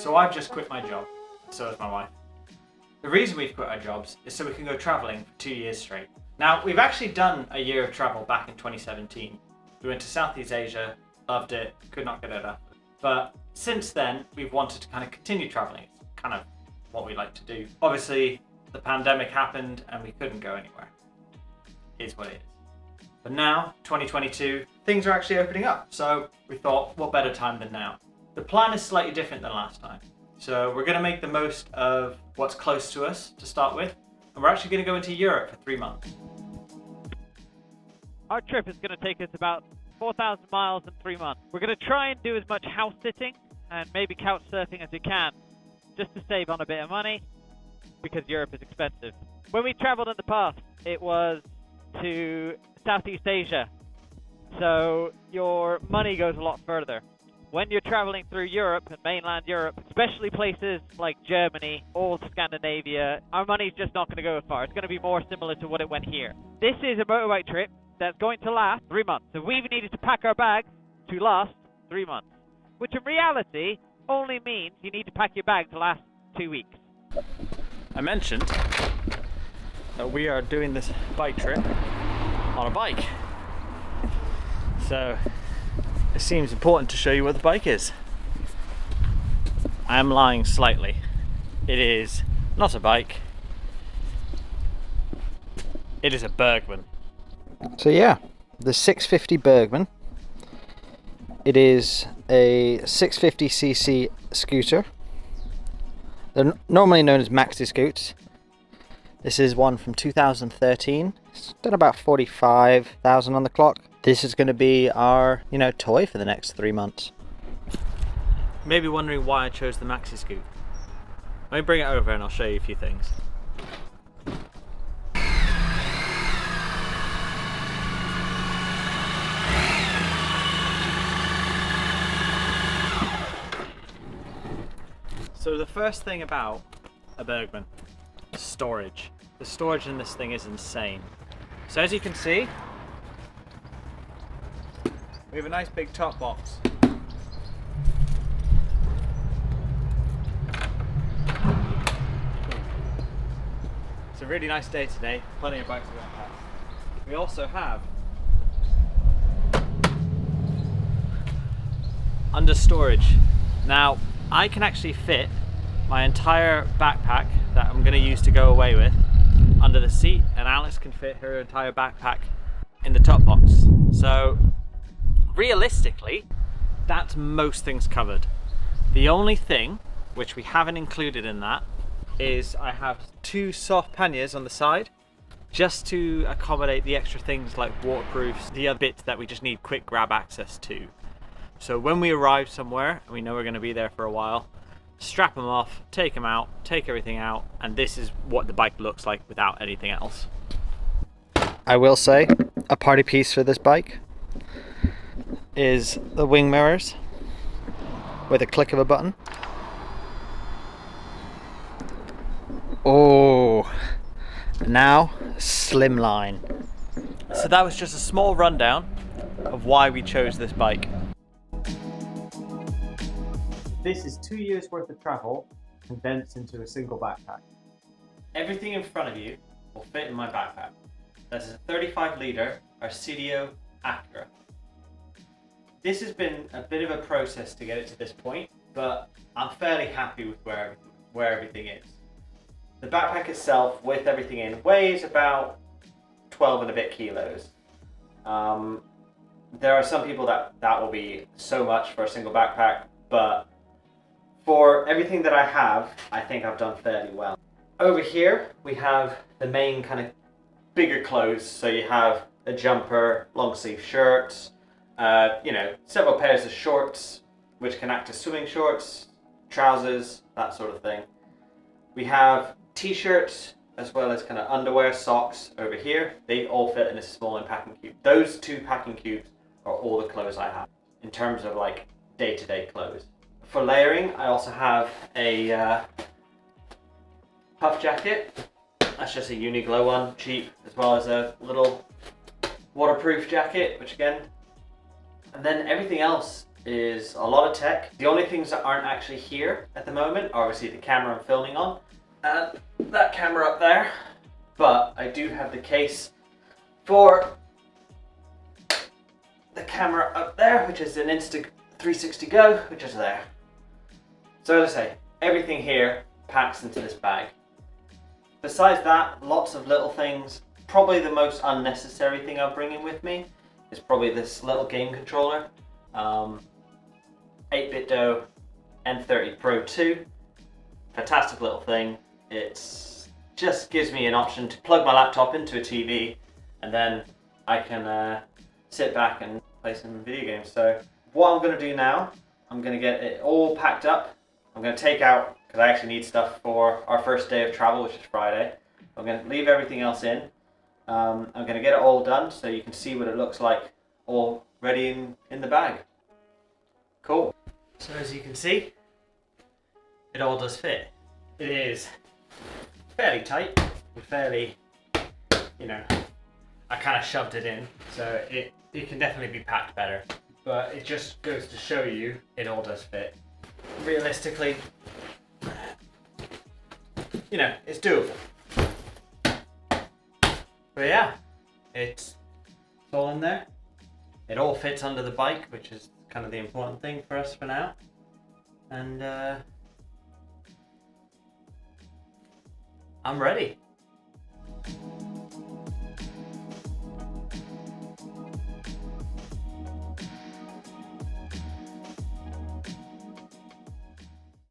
So I've just quit my job, so has my wife. The reason we've quit our jobs is so we can go travelling for 2 years straight. Now, we've actually done a year of travel back in 2017. We went to Southeast Asia, loved it, could not get it up. But since then, we've wanted to kind of continue travelling. It's kind of what we like to do. Obviously, the pandemic happened and we couldn't go anywhere. It's what it is. But now, 2022, things are actually opening up. So we thought, what better time than now? The plan is slightly different than last time. So we're going to make the most of what's close to us to start with. And we're actually going to go into Europe for 3 months. Our trip is going to take us about 4,000 miles in 3 months. We're going to try and do as much house sitting and maybe couch surfing as we can, just to save on a bit of money, because Europe is expensive. When we traveled in the past, it was to Southeast Asia, so your money goes a lot further. When you're traveling through Europe and mainland Europe, especially places like Germany, old Scandinavia, our money's just not going to go as far. It's going to be more similar to what it went here. This is a motorbike trip that's going to last 3 months. So we've needed to pack our bags to last 3 months, which in reality only means you need to pack your bag to last 2 weeks. I mentioned that we are doing this bike trip on a bike. So it seems important to show you what the bike is. I am lying slightly. It is not a bike. It is a Bergman. So yeah, the 650 Bergman. It is a 650cc scooter. They're normally known as Maxi-scoots. This is one from 2013. It's done about 45,000 on the clock. This is going to be our, toy for the next 3 months. Maybe wondering why I chose the Maxi-scoot. Let me bring it over and I'll show you a few things. So the first thing about a Bergman, storage. The storage in this thing is insane. So as you can see, we have a nice big top box. It's a really nice day today, plenty of bikes are going past. We also have under storage. Now, I can actually fit my entire backpack that I'm going to use to go away with under the seat, and Alex can fit her entire backpack in the top box. So realistically, that's most things covered. The only thing which we haven't included in that is I have 2 soft panniers on the side just to accommodate the extra things like waterproofs, the other bits that we just need quick grab access to. So when we arrive somewhere and we know we're going to be there for a while, strap them off, take them out, take everything out, and this is what the bike looks like without anything else. I will say, a party piece for this bike is the wing mirrors with a click of a button. Oh, now slimline. So that was just a small rundown of why we chose this bike. This is 2 years worth of travel condensed into a single backpack. Everything in front of you will fit in my backpack. This is a 35 litre Arcidio Acura. This has been a bit of a process to get it to this point, but I'm fairly happy with where everything is. The backpack itself, with everything in, weighs about 12 and a bit kilos. There are some people that will be so much for a single backpack, but for everything that I have, I think I've done fairly well. Over here, we have the main kind of bigger clothes. So you have a jumper, long sleeve shirts, several pairs of shorts, which can act as swimming shorts, trousers, that sort of thing. We have t-shirts, as well as kind of underwear, socks over here. They all fit in a small packing cube. Those 2 packing cubes are all the clothes I have in terms of like day-to-day clothes. For layering, I also have a puff jacket. That's just a Uniqlo one, cheap, as well as a little waterproof jacket, which again, and then everything else is a lot of tech. The only things that aren't actually here at the moment are obviously the camera I'm filming on and that camera up there. But I do have the case for the camera up there, which is an Insta360 Go, which is there. So as I say, everything here packs into this bag. Besides that, lots of little things. Probably the most unnecessary thing I'm bringing with me is probably this little game controller. 8-bit Do N30 Pro 2. Fantastic little thing. It's just gives me an option to plug my laptop into a TV and then I can sit back and play some video games. So what I'm going to do now, I'm going to get it all packed up. I'm going to take out, because I actually need stuff for our first day of travel, which is Friday. I'm going to leave everything else in. I'm going to get it all done so you can see what it looks like all ready in the bag. Cool. So as you can see, it all does fit. It is fairly tight, fairly, you know, I kind of shoved it in, so it can definitely be packed better. But it just goes to show you, it all does fit. Realistically, you know, it's doable. But yeah, it's all in there. It all fits under the bike, which is kind of the important thing for us for now. And I'm ready.